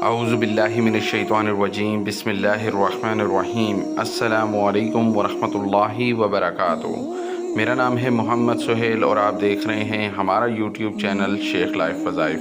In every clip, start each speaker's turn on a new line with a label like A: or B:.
A: اعوذ باللہ من الشیطان الرجیم بسم اللہ الرحمن الرحیم السلام علیکم ورحمۃ اللہ وبرکاتہ۔ میرا نام ہے محمد سہیل اور آپ دیکھ رہے ہیں ہمارا یوٹیوب چینل شیخ لائف وظائف۔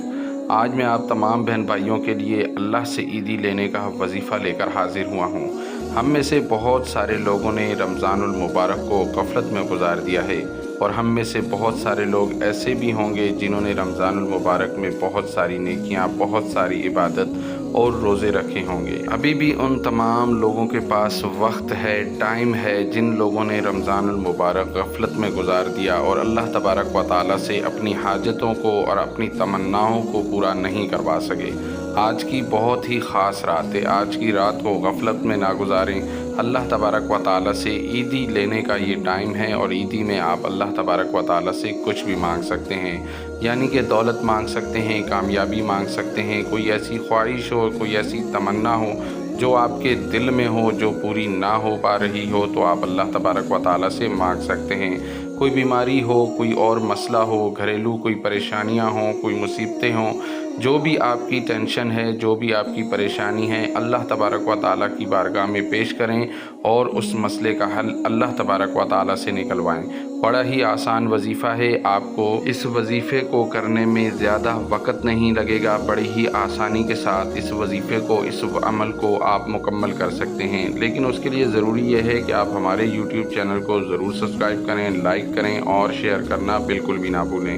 A: آج میں آپ تمام بہن بھائیوں کے لیے اللہ سے عیدی لینے کا وظیفہ لے کر حاضر ہوا ہوں۔ ہم میں سے بہت سارے لوگوں نے رمضان المبارک کو غفلت میں گزار دیا ہے، اور ہم میں سے بہت سارے لوگ ایسے بھی ہوں گے جنہوں نے رمضان المبارک میں بہت ساری نیکیاں، بہت ساری عبادت اور روزے رکھے ہوں گے۔ ابھی بھی ان تمام لوگوں کے پاس وقت ہے، ٹائم ہے، جن لوگوں نے رمضان المبارک غفلت میں گزار دیا اور اللہ تبارک و تعالیٰ سے اپنی حاجتوں کو اور اپنی تمناؤں کو پورا نہیں کروا سکے۔ آج کی بہت ہی خاص رات ہے، آج کی رات کو غفلت میں نہ گزاریں۔ اللہ تبارک و تعالیٰ سے عیدی لینے کا یہ ٹائم ہے، اور عیدی میں آپ اللہ تبارک و تعالیٰ سے کچھ بھی مانگ سکتے ہیں، یعنی کہ دولت مانگ سکتے ہیں، کامیابی مانگ سکتے ہیں، کوئی ایسی خواہش ہو، کوئی ایسی تمنا ہو جو آپ کے دل میں ہو، جو پوری نہ ہو پا رہی ہو، تو آپ اللہ تبارک و تعالیٰ سے مانگ سکتے ہیں۔ کوئی بیماری ہو، کوئی اور مسئلہ ہو، گھریلو کوئی پریشانیاں ہوں، کوئی مصیبتیں ہوں، جو بھی آپ کی ٹینشن ہے، جو بھی آپ کی پریشانی ہے، اللہ تبارک و تعالیٰ کی بارگاہ میں پیش کریں اور اس مسئلے کا حل اللہ تبارک و تعالیٰ سے نکلوائیں۔ بڑا ہی آسان وظیفہ ہے، آپ کو اس وظیفے کو کرنے میں زیادہ وقت نہیں لگے گا، بڑی ہی آسانی کے ساتھ اس وظیفے کو، اس عمل کو آپ مکمل کر سکتے ہیں۔ لیکن اس کے لیے ضروری یہ ہے کہ آپ ہمارے یوٹیوب چینل کو ضرور سبسکرائب کریں، لائک کریں اور شیئر کرنا بالکل بھی نہ بھولیں۔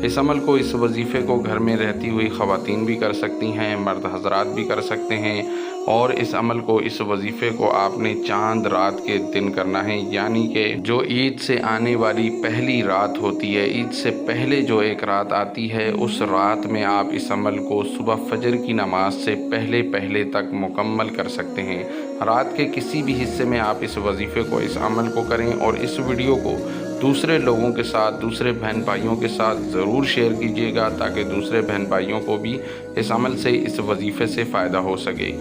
A: اس عمل کو، اس وظیفے کو گھر میں رہتی ہوئی خواتین بھی کر سکتی ہیں، مرد حضرات بھی کر سکتے ہیں، اور اس عمل کو، اس وظیفے کو آپ نے چاند رات کے دن کرنا ہے، یعنی کہ جو عید سے آنے والی پہلی رات ہوتی ہے، عید سے پہلے جو ایک رات آتی ہے، اس رات میں آپ اس عمل کو صبح فجر کی نماز سے پہلے تک مکمل کر سکتے ہیں۔ رات کے کسی بھی حصے میں آپ اس وظیفے کو، اس عمل کو کریں، اور اس ویڈیو کو دوسرے لوگوں کے ساتھ، دوسرے بہن بھائیوں کے ساتھ ضرور شیئر کیجیے گا، تاکہ دوسرے بہن بھائیوں کو بھی اس عمل سے، اس وظیفے سے فائدہ ہو سکے۔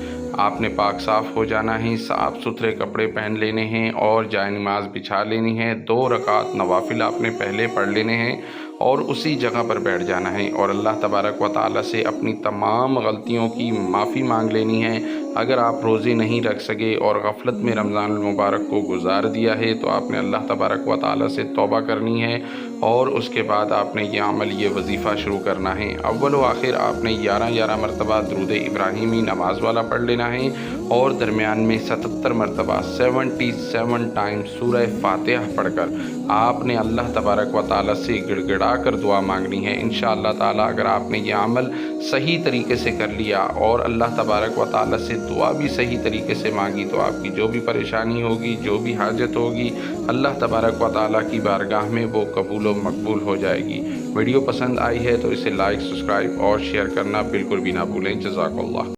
A: آپ نے پاک صاف ہو جانا ہے، صاف ستھرے کپڑے پہن لینے ہیں اور جائے نماز بچھا لینی ہے، 2 رکعت نوافل آپ نے پہلے پڑھ لینے ہیں، اور اسی جگہ پر بیٹھ جانا ہے، اور اللہ تبارک و تعالیٰ سے اپنی تمام غلطیوں کی معافی مانگ لینی ہے۔ اگر آپ روزے نہیں رکھ سکے اور غفلت میں رمضان المبارک کو گزار دیا ہے، تو آپ نے اللہ تبارک و تعالیٰ سے توبہ کرنی ہے، اور اس کے بعد آپ نے یہ عمل، یہ وظیفہ شروع کرنا ہے۔ اول و آخر آپ نے 11 مرتبہ درود ابراہیمی نماز والا پڑھ لینا ہے، اور درمیان میں 77 مرتبہ 77 ٹائم سورہ فاتحہ پڑھ کر آپ نے اللہ تبارک و تعالیٰ سے گڑ گڑا کر دعا مانگنی ہے۔ انشاءاللہ تعالیٰ اگر آپ نے یہ عمل صحیح طریقے سے کر لیا اور اللہ تبارک و تعالیٰ سے دعا بھی صحیح طریقے سے مانگی، تو آپ کی جو بھی پریشانی ہوگی، جو بھی حاجت ہوگی، اللہ تبارک و تعالیٰ کی بارگاہ میں وہ قبول و مقبول ہو جائے گی۔ ویڈیو پسند آئی ہے تو اسے لائک، سبسکرائب اور شیئر کرنا بالکل بھی نہ بھولیں۔ جزاک اللہ۔